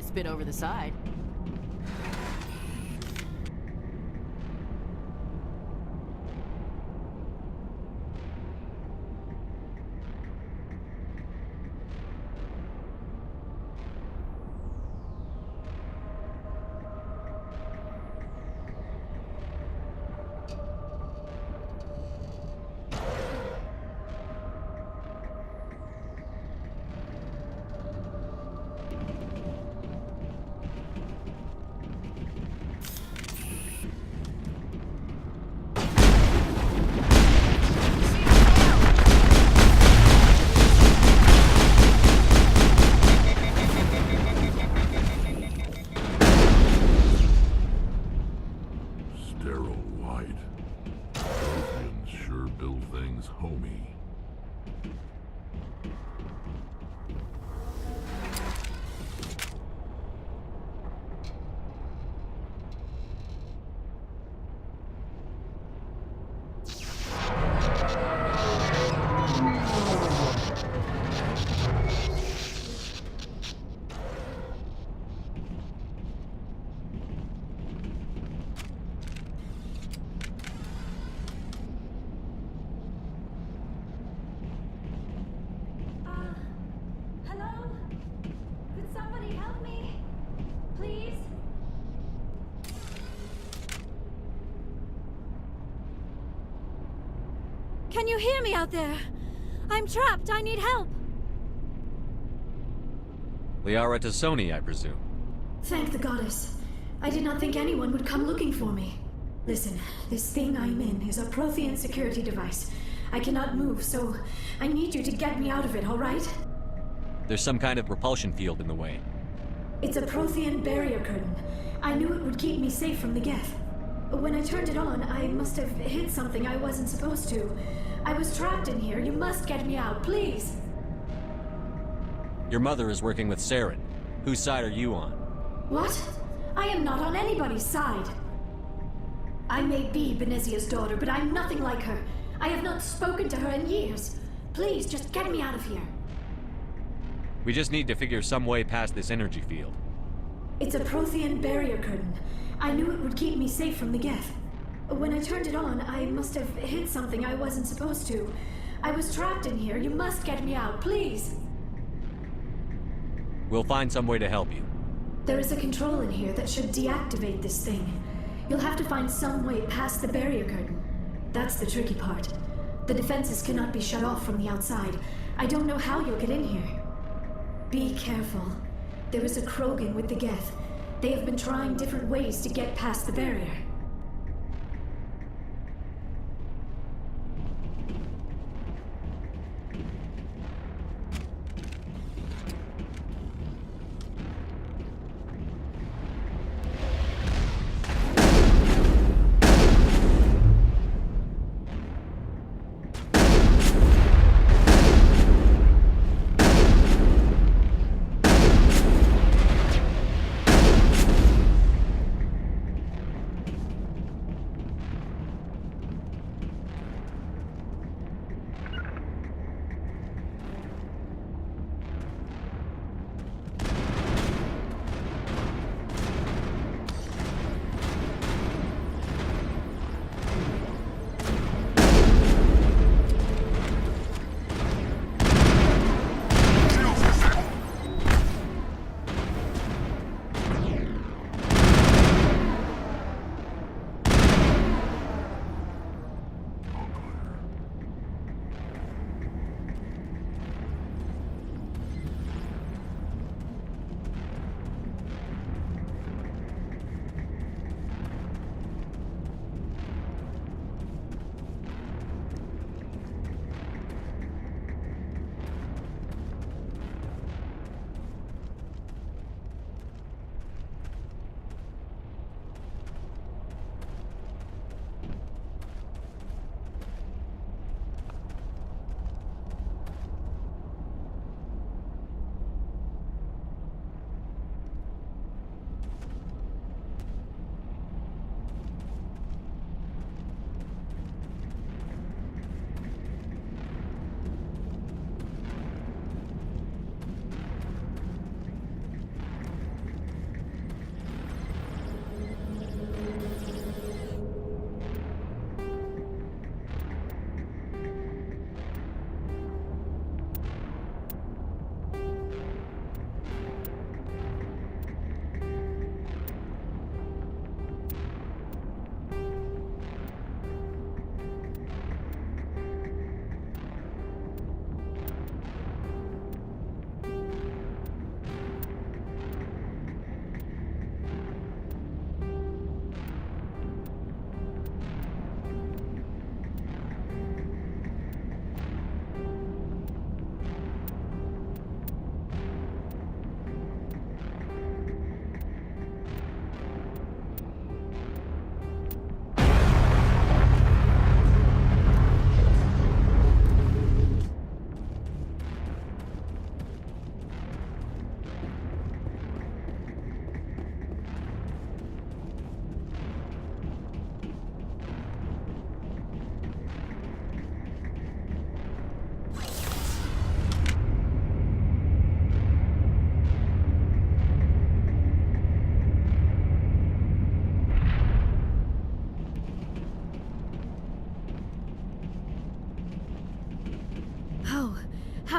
spit over the side. Can you hear me out there? I'm trapped. I need help. Liara Tassoni, I presume. Thank the goddess. I did not think anyone would come looking for me. Listen, this thing I'm in is a Prothean security device. I cannot move, so I need you to get me out of it, all right? There's some kind of repulsion field in the way. It's a Prothean barrier curtain. I knew it would keep me safe from the Geth. When I turned it on, I must have hit something I wasn't supposed to. I was trapped in here. You must get me out, please. Your mother is working with Saren. Whose side are you on? What? I am not on anybody's side. I may be Benezia's daughter, but I'm nothing like her. I have not spoken to her in years. Please, just get me out of here. We just need to figure some way past this energy field. It's a Prothean barrier curtain. I knew it would keep me safe from the Geth. When I turned it on, I must have hit something I wasn't supposed to. I was trapped in here. You must get me out, please. We'll find some way to help you. There is a control in here that should deactivate this thing. You'll have to find some way past the barrier curtain. That's the tricky part. The defenses cannot be shut off from the outside. I don't know how you'll get in here. Be careful. There is a Krogan with the Geth. They have been trying different ways to get past the barrier.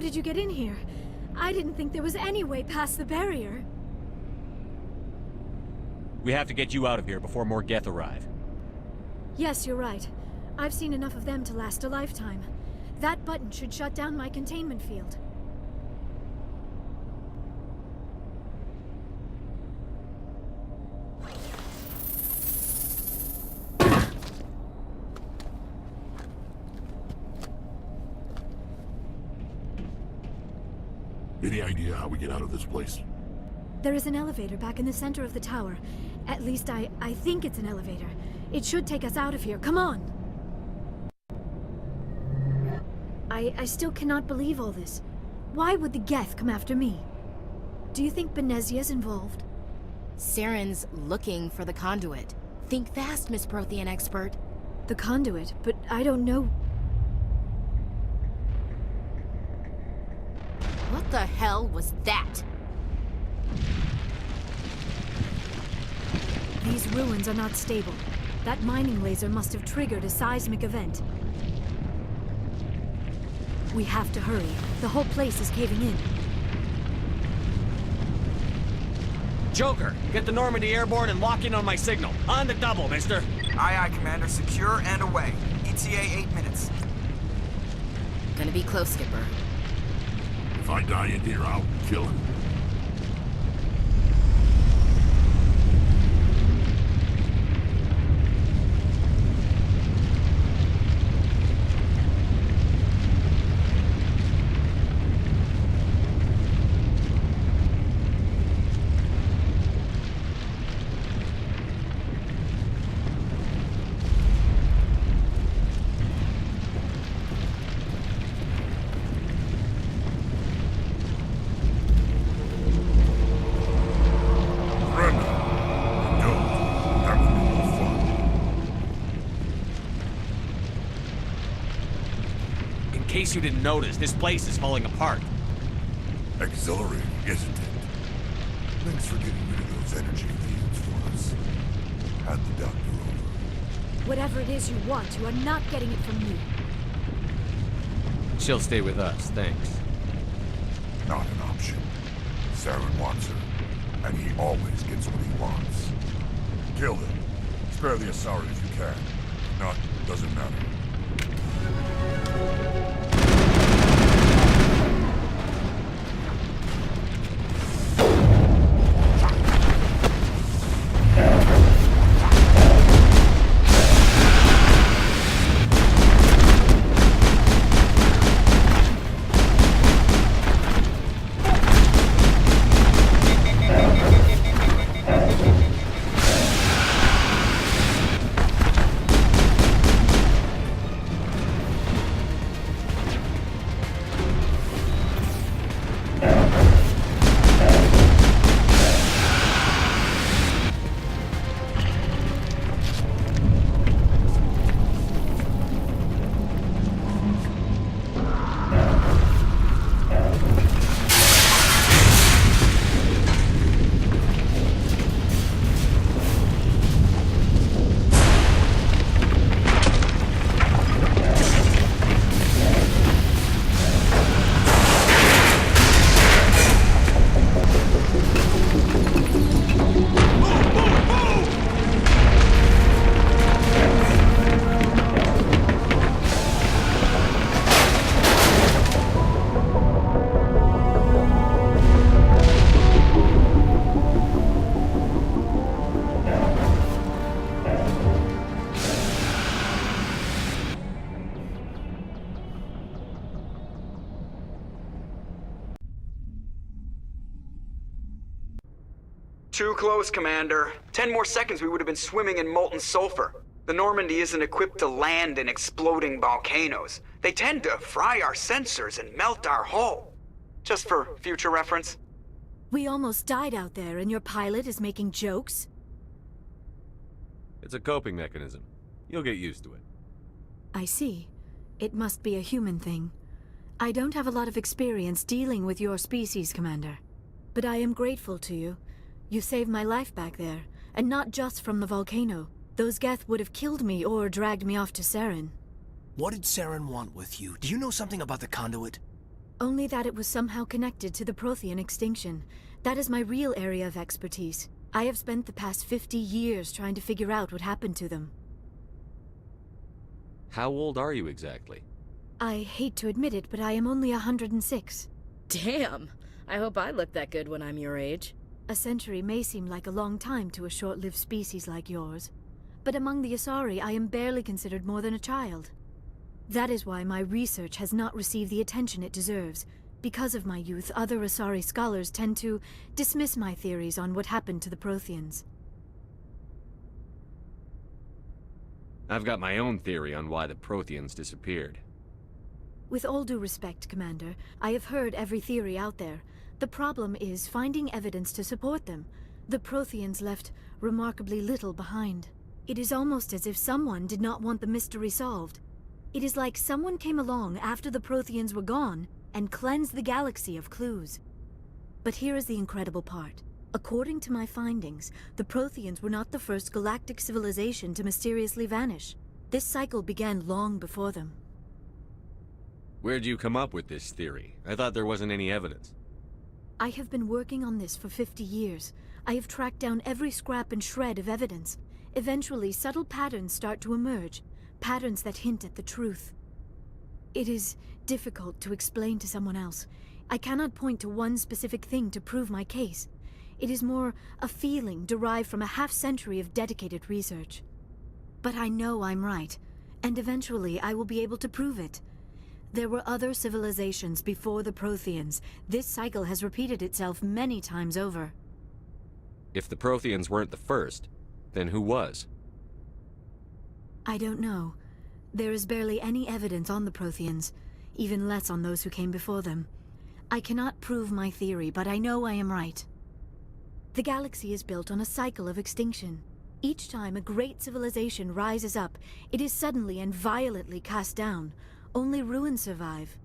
did you get in here? I didn't think there was any way past the barrier. We have to get you out of here before more Geth arrive. Yes, you're right. I've seen enough of them to last a lifetime. That button should shut down my containment field. Any idea how we get out of this place? There is an elevator back in the center of the tower. At least I think it's an elevator. It should take us out of here. Come on! I still cannot believe all this. Why would the Geth come after me? Do you think Benezia's involved? Saren's looking for the conduit. Think fast, Miss Prothean expert. The conduit, but I don't know. What the hell was that? These ruins are not stable. That mining laser must have triggered a seismic event. We have to hurry. The whole place is caving in. Joker, get the Normandy airborne and lock in on my signal. On the double, mister. Aye, aye, Commander. Secure and away. ETA 8 minutes. Gonna be close, Skipper. If I die in here, I'll kill him. In case you didn't notice, this place is falling apart. Exhilarating, isn't it? Thanks for getting rid of those energy fields for us. Hand the doctor over. Whatever it is you want, you are not getting it from me. She'll stay with us, thanks. Not an option. Saren wants her, and he always gets what he wants. Kill them. Spare the Asari if you can. If not, doesn't matter. Too close, Commander. 10 more seconds we would have been swimming in molten sulfur. The Normandy isn't equipped to land in exploding volcanoes. They tend to fry our sensors and melt our hull. Just for future reference. We almost died out there, and your pilot is making jokes? It's a coping mechanism. You'll get used to it. I see. It must be a human thing. I don't have a lot of experience dealing with your species, Commander. But I am grateful to you. You saved my life back there, and not just from the volcano. Those Geth would have killed me or dragged me off to Saren. What did Saren want with you? Do you know something about the conduit? Only that it was somehow connected to the Prothean extinction. That is my real area of expertise. I have spent the past 50 years trying to figure out what happened to them. How old are you exactly? I hate to admit it, but I am only 106. Damn! I hope I look that good when I'm your age. A century may seem like a long time to a short-lived species like yours, but among the Asari I am barely considered more than a child. That is why my research has not received the attention it deserves. Because of my youth, other Asari scholars tend to dismiss my theories on what happened to the Protheans. I've got my own theory on why the Protheans disappeared. With all due respect, Commander, I have heard every theory out there. The problem is finding evidence to support them. The Protheans left remarkably little behind. It is almost as if someone did not want the mystery solved. It is like someone came along after the Protheans were gone and cleansed the galaxy of clues. But here is the incredible part. According to my findings, the Protheans were not the first galactic civilization to mysteriously vanish. This cycle began long before them. Where'd you come up with this theory? I thought there wasn't any evidence. I have been working on this for 50 years. I have tracked down every scrap and shred of evidence. Eventually, subtle patterns start to emerge, patterns that hint at the truth. It is difficult to explain to someone else. I cannot point to one specific thing to prove my case. It is more a feeling derived from a half-century of dedicated research. But I know I'm right, and eventually I will be able to prove it. There were other civilizations before the Protheans. This cycle has repeated itself many times over. If the Protheans weren't the first, then who was? I don't know. There is barely any evidence on the Protheans, even less on those who came before them. I cannot prove my theory, but I know I am right. The galaxy is built on a cycle of extinction. Each time a great civilization rises up, it is suddenly and violently cast down. Only ruins survive.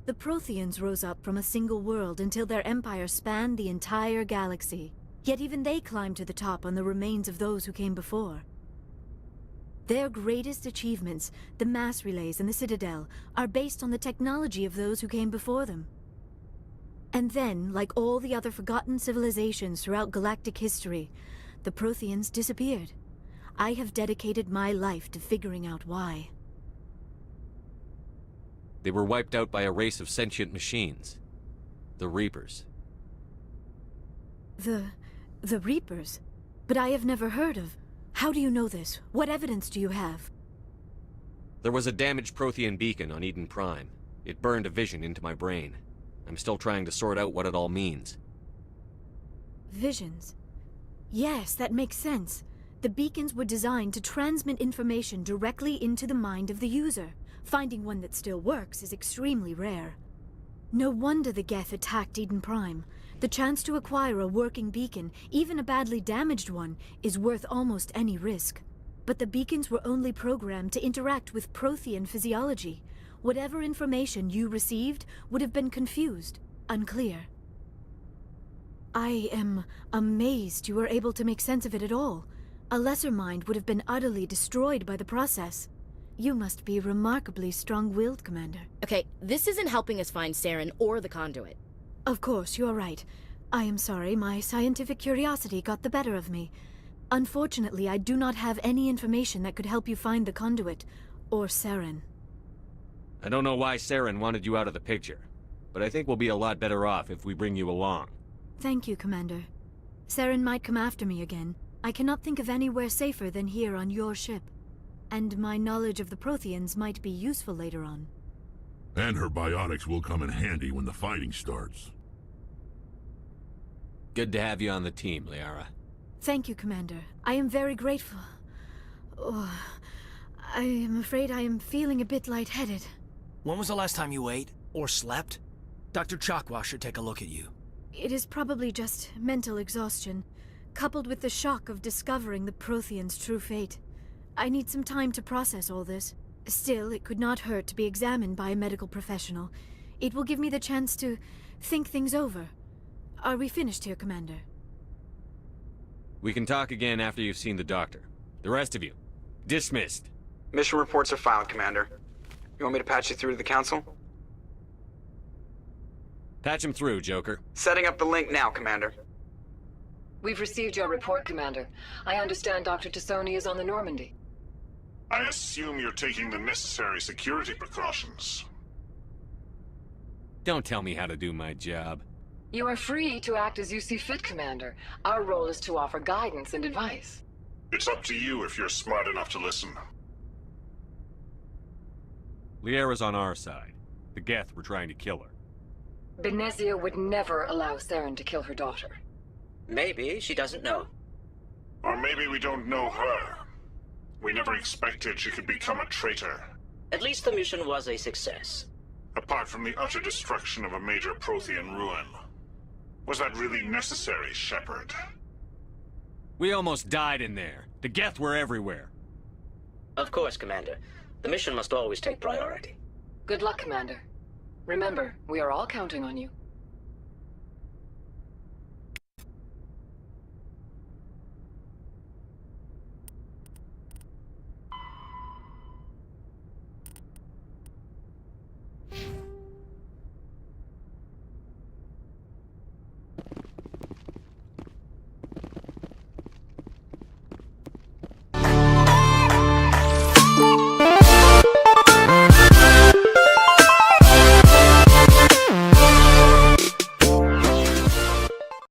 The Protheans rose up from a single world until their empire spanned the entire galaxy. Yet even they climbed to the top on the remains of those who came before. Their greatest achievements, the mass relays and the Citadel, are based on the technology of those who came before them. And then, like all the other forgotten civilizations throughout galactic history, the Protheans disappeared. I have dedicated my life to figuring out why. They were wiped out by a race of sentient machines. The Reapers. The Reapers? But I have never heard of. How do you know this? What evidence do you have? There was a damaged Prothean beacon on Eden Prime. It burned a vision into my brain. I'm still trying to sort out what it all means. Visions. Yes, that makes sense. The beacons were designed to transmit information directly into the mind of the user. Finding one that still works is extremely rare. No wonder the Geth attacked Eden Prime. The chance to acquire a working beacon, even a badly damaged one, is worth almost any risk. But the beacons were only programmed to interact with Prothean physiology. Whatever information you received would have been confused, unclear. I am amazed you were able to make sense of it at all. A lesser mind would have been utterly destroyed by the process. You must be remarkably strong-willed, Commander. Okay, this isn't helping us find Saren or the conduit. Of course, you are right. I am sorry, my scientific curiosity got the better of me. Unfortunately, I do not have any information that could help you find the conduit, or Saren. I don't know why Saren wanted you out of the picture, but I think we'll be a lot better off if we bring you along. Thank you, Commander. Saren might come after me again. I cannot think of anywhere safer than here on your ship. And my knowledge of the Protheans might be useful later on. And her biotics will come in handy when the fighting starts. Good to have you on the team, Liara. Thank you, Commander. I am very grateful. Oh, I am afraid I am feeling a bit lightheaded. When was the last time you ate? Or slept? Dr. Chakwa should take a look at you. It is probably just mental exhaustion, coupled with the shock of discovering the Protheans' true fate. I need some time to process all this. Still, it could not hurt to be examined by a medical professional. It will give me the chance to think things over. Are we finished here, Commander? We can talk again after you've seen the doctor. The rest of you, dismissed. Mission reports are filed, Commander. You want me to patch you through to the Council? Patch him through, Joker. Setting up the link now, Commander. We've received your report, Commander. I understand Dr. Tassoni is on the Normandy. I assume you're taking the necessary security precautions. Don't tell me how to do my job. You are free to act as you see fit, Commander. Our role is to offer guidance and advice. It's up to you if you're smart enough to listen. Liara's on our side. The Geth were trying to kill her. Benezia would never allow Saren to kill her daughter. Maybe she doesn't know. Or maybe we don't know her. We never expected she could become a traitor. At least the mission was a success. Apart from the utter destruction of a major Prothean ruin. Was that really necessary, Shepard? We almost died in there. The Geth were everywhere. Of course, Commander. The mission must always take priority. Good luck, Commander. Remember, we are all counting on you.